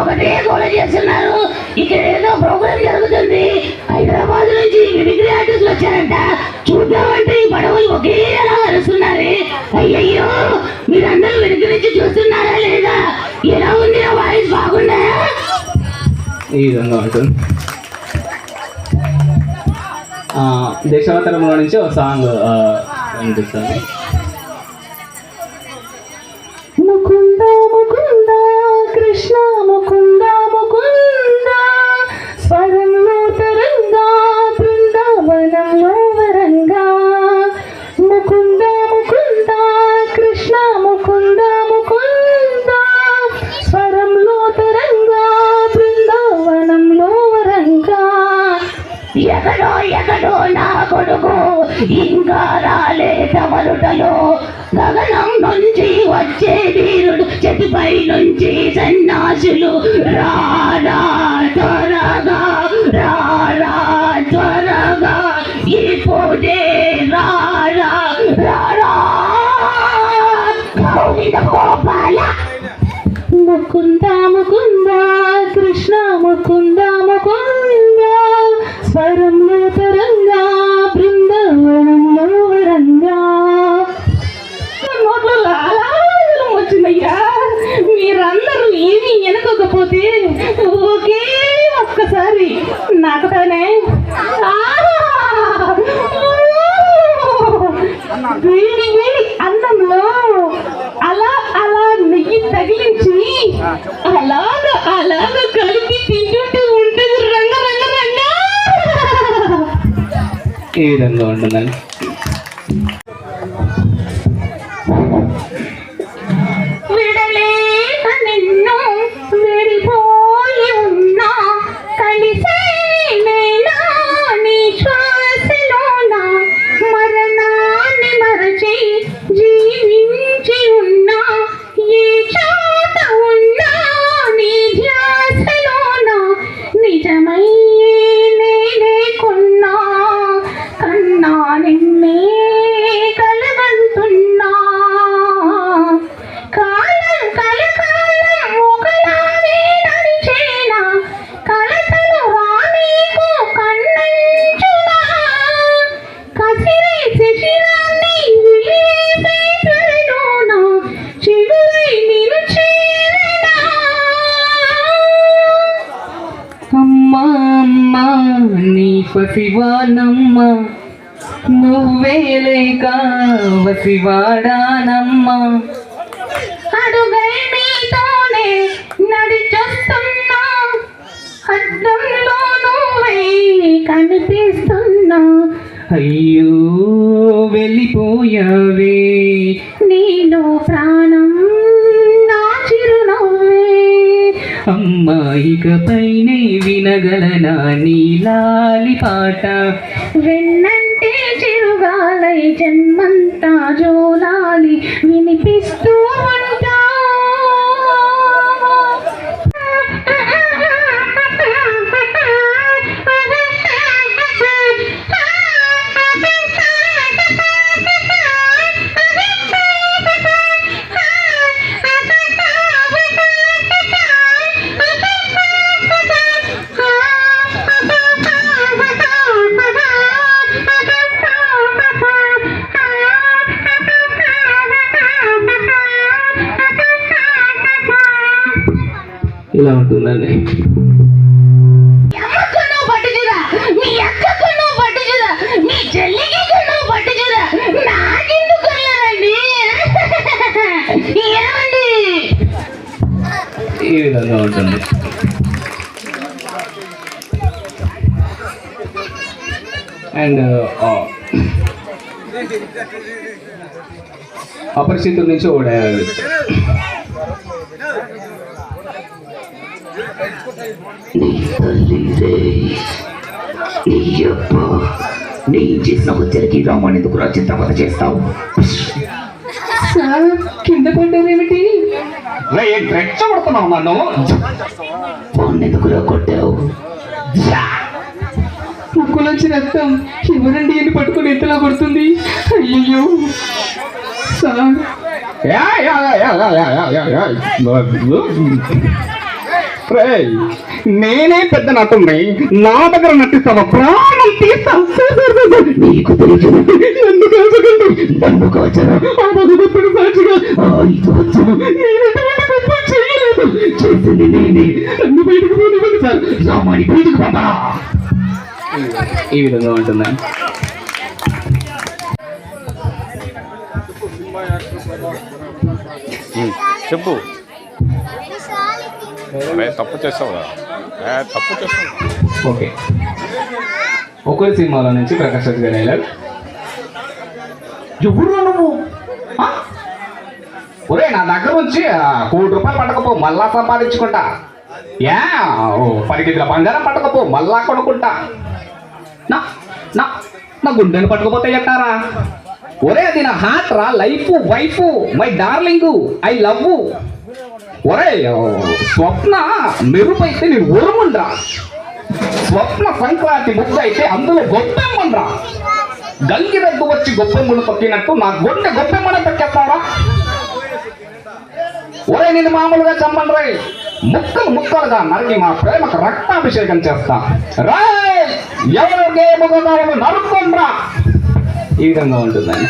ఒకటే గోల చేస్తున్నారు. ఇక్కడ ఏదో ప్రోగ్రామ్ జరుగుతుంది. హైదరాబాద్ నుంచి మిమిక్రీ ఆర్టిస్టులు వచ్చారంట. చూద్దామంటే ఈ పడవలు ఒకేలా అరుస్తున్నారే. అయ్యయ్యో, మీరందరూ వెనక నుంచి చూస్తున్నారా లేదా? ఎలా ఉంది నా వాయిస్? బాగుందా? ఈ విధంగా ఉంటుంది. దేశవతరంలో నుంచి ఒక సాంగ్ వినిపిస్తాను. ముకుంద ముకుంద కృష్ణ ముకుంద ముకుంద స్వరంలో తరంగా బృందావనంలో వరంగా. ముకుంద ముకుంద కృష్ణ ముకుంద ముకుంద స్వరంలో తరంగా బృందావనంలో వరంగా. ఎక్కడో ఎక్కడో నా కొడుకు ఇంకా రాలేట మరుటలో గగనం నుంచి వచ్చే వీరుడు చెతిపై నుంచి సన్యాసులు. రారా త్వరగా రారా త్వరగా ఇప్పుడే రారా రారా గోపాల. ముకుంద ముకుంద కృష్ణ ముకుంద ముకుంద స్వరంలో తరంగా బృందావనంలో వరంగా. నోట్లో లాలాజలం వచ్చిందయ్యా. మీరందరూ ఏమీ వెనకపోతే ఒకే ఒక్కసారి నాకు తానే వేడి వేడి అన్నంలో అలా అలా నెయ్యి తగిలించి అలాగా కలిపి తింటుంటే ఉంటుంది రంగ రంగ రంగ. ఈ విధంగా ఉంటుందండి. విడలేక నిన్ను విడిపోయి ఉన్నా కలిసే నేనా నీ శ్వాసలోనా మరణాన్ని మరచి జీవించి ఉన్నా ఏ చోట ఉన్నా నీ ధ్యాసలోనా నిజమై నేనే కొన్నా కన్నా నిన్నే కలగంటున్నా. కాలం కలకాలం ఒకలానే నడిచేనా కలతలు రానీకు కన్నంచునా. కసిరే శిశిరాన్ని విలివేసే త్వరలోన చిగురై నిన్ను చేరనా. అమ్మా అమ్మా నీ పసివానమ్మ నువ్వే లేక వసివాడానమ్మా. అడుగై నీతోనే నడిచొస్తున్నా అద్దంలో నువ్వే కనిపిస్తున్నా. అయ్యో వెళ్ళిపోయావే నీలో ప్రాణం నా చిరునవ్వే. అమ్మాయికపైనే వినగలనా నీ లాలి పాట. వెన్నంటే చిరుగాలై జన్మంతా జోలాలి వినిపిస్తూ ఉంటా. ఇలా ఉంటుందండి. మీ అక్కకు నువ్వు పట్టుచుదా, మీ చెల్లికి నువ్వు పట్టుచుదా, నాకెందుకు వెళ్ళాలండి? ఏమండి? ఈ విధంగా ఉంటుంది. అండ్ అపరిచితుల నుంచి ఒక డైలాగ్. నీ తల్లిదే నీ అప్ప నీ చేసిన హత్యలకి రామాన్ని ఎందుకు చిత్రవత చేస్తావు? సార్ కింద పడ్డారేమిటి? రెచ్చగొడుతున్నావు నన్ను. ఎందుకురా కొట్టావు? ముక్కులోంచి రక్తం ఎవరండి అని పట్టుకుని ఎంతలా కొడుతుంది? అయ్యో సార్ రేయ్, నేనే పెద్ద నటుని, నా దగ్గర నటిస్తావా? ప్రాణం తీస్తాం. నీకు తెలియదు నన్ను కాచకండి, నన్ను కాచరా ఆ భగవంతుడు సాక్షిగా ఇది వచ్చను. నేను ఎటువంటి తప్పు చేయలేదు, చేసింది నేనే. నన్ను బయటకు పోనివ్వండి సార్, రామాని బయటకు పంపరా. ఈ విధంగా ఉంటుందండి. చెప్పు. తప్పు చేస్తావు, తప్పు చేస్తావు. ఓకే, ఒక్కరి సినిమాలో నుంచి ప్రకాష్ రాజ్ గారి డైలాగ్. ఎవరు నువ్వు? ఆ? ఒరే, నా దగ్గర నుంచి ₹1 కోటి పట్టకపో, మళ్ళా సంపాదించుకుంటా. యా, 10 కిలోల బంగారం పట్టకపో, మళ్ళా కొనుక్కుంటా. నా నా నా గుండెను పట్టుకపోతే చెప్తారా? ఒరే, అది నా హార్ట్ రా, life, wife, my darling, I love. ఒరే, స్వప్న మెరుపు అయితే నేను ఉరుముండ్రా. స్వప్న సంక్రాంతి ముగ్గు అయితే అందులో గొప్పెమ్మన్రా. గంగిరెద్దు వచ్చి గొప్పెమ్మను తొక్కినట్టు నా గుండె గొప్పెమ్మను తొక్కేస్తారా? ఒరే, నేను మామూలుగా చంపండి, ముక్కలు ముక్కలుగా నరికి మా ప్రేమకు రక్తాభిషేకం చేస్తా. రాయ్, ఎవరు గేముగా నరుక్కుండ్రా. ఈ విధంగా ఉంటుందండి.